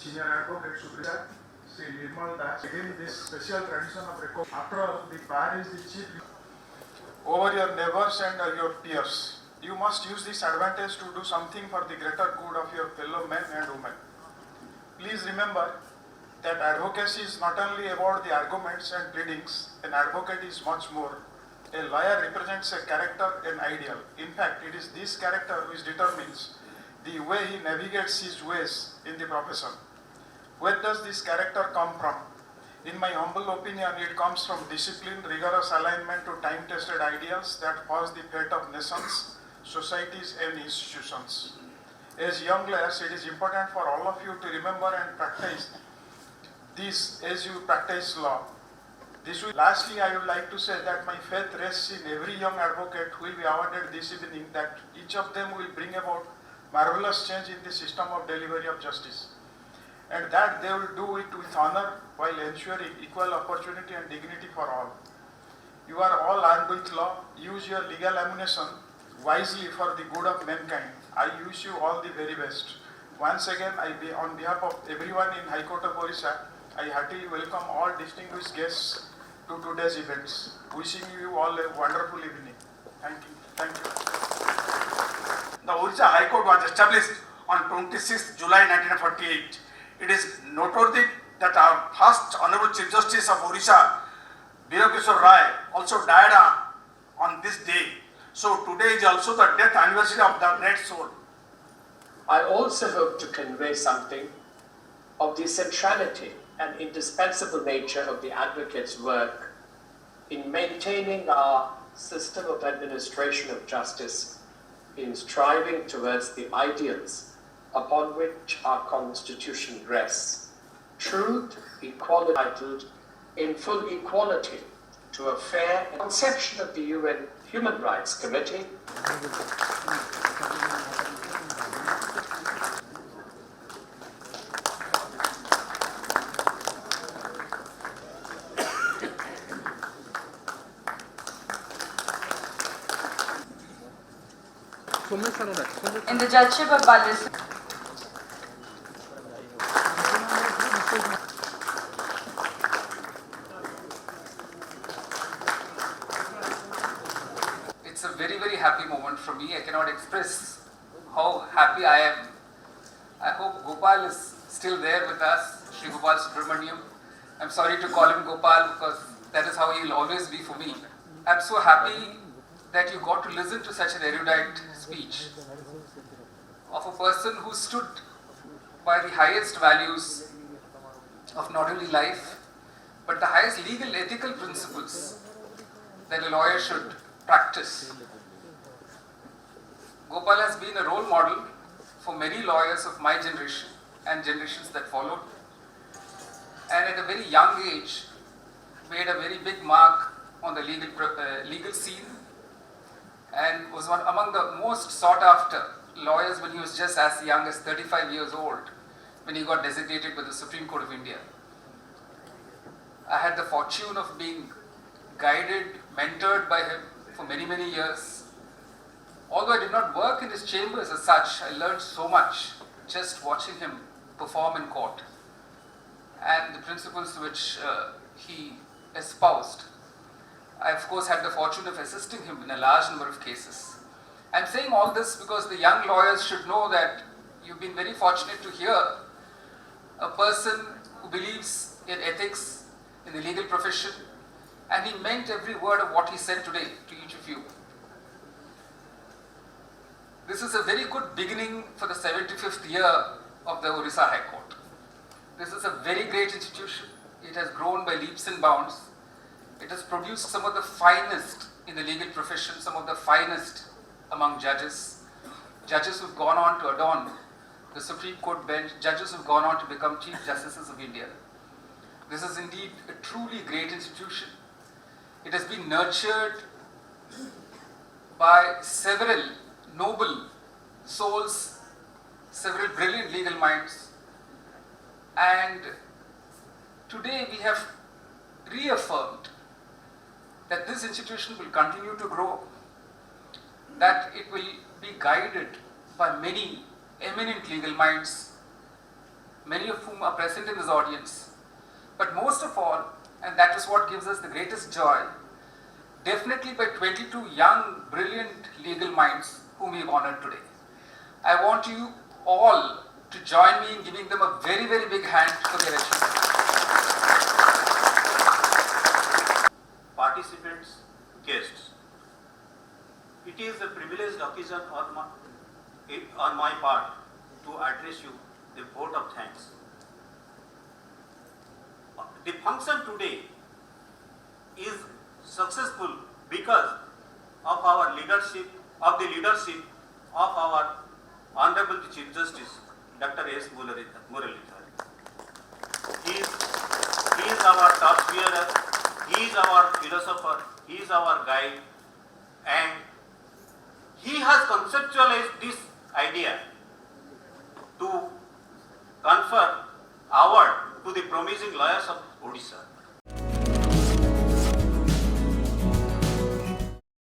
Senior Advocate Supreme Sri Nirmal Das begin this special tradition of record. After all, the bar is the chief over your neighbors and your peers. You must use this advantage to do something for the greater good of your fellow men and women. Please remember that advocacy is not only about the arguments and pleadings. An advocate is much more. A lawyer represents a character, an ideal. In fact, it is this character which determines the way he navigates his ways in the profession. Where does this character come from? In my humble opinion, it comes from discipline, rigorous alignment to time-tested ideals that forge the fate of nations, societies and institutions. As young lawyers, it is important for all of you to remember and practice this as you practice law. Lastly, I would like to say that my faith rests in every young advocate who will be awarded this evening, that each of them will bring about marvelous change in the system of delivery of justice, and that they will do it with honor while ensuring equal opportunity and dignity for all. You are all armed with law. Use your legal ammunition wisely for the good of mankind. I wish you all the very best. Once again, on behalf of everyone in High Court of Odisha, I heartily welcome all distinguished guests to today's events. Wishing you all a wonderful evening. Thank you. Thank you. The Odisha High Court was established on 26 July 1948. It is noteworthy that our first Honorable Chief Justice of Odisha, Veerakishore Rai, also died on this day. So today is also the death anniversary of the great soul. I also hope to convey something of the centrality and indispensable nature of the advocate's work in maintaining our system of administration of justice, in striving towards the ideals upon which our Constitution rests. Truth, equality, titled in full equality to a fair conception of the UN Human Rights Committee. In the judgeship of Ballis. It's a very, very happy moment for me. I cannot express how happy I am. I hope Gopal is still there with us, Sri Gopal Subramaniam. I'm sorry to call him Gopal because that is how he will always be for me. I'm so happy that you got to listen to such an erudite speech of a person who stood by the highest values of not only life, but the highest legal ethical principles that a lawyer should practice. Gopal has been a role model for many lawyers of my generation and generations that followed, and at a very young age made a very big mark on the legal scene, and was one among the most sought after lawyers when he was just as young as 35 years old, when he got designated by the Supreme Court of India. I had the fortune of being guided, mentored by him for many, many years. Although I did not work in his chambers as such, I learned so much just watching him perform in court and the principles which he espoused. I of course had the fortune of assisting him in a large number of cases. I'm saying all this because the young lawyers should know that you've been very fortunate to hear a person who believes in ethics in the legal profession, and he meant every word of what he said today to each of you. This is a very good beginning for the 75th year of the Odisha High Court. This is a very great institution. It has grown by leaps and bounds. It has produced some of the finest in the legal profession, some of the finest among judges who've gone on to adorn the Supreme Court bench, judges who've gone on to become Chief Justices of India. This is indeed a truly great institution. It has been nurtured by several noble souls, several brilliant legal minds, and today we have reaffirmed that this institution will continue to grow, that it will be guided by many eminent legal minds, many of whom are present in this audience. But most of all, and that is what gives us the greatest joy, definitely by 22 young, brilliant legal minds whom we have honored today. I want you all to join me in giving them a very, very big hand for their achievement. Participants, guests, it is a privileged occasion on my part to address you the vote of thanks. The function today is successful because of our leadership, of the leadership of our Honorable Chief Justice, Dr. S. Muralidhar. He is our torchbearer, he is our philosopher, he is our guide, and he has conceptualized this idea to confer award to the promising lawyers of Odisha.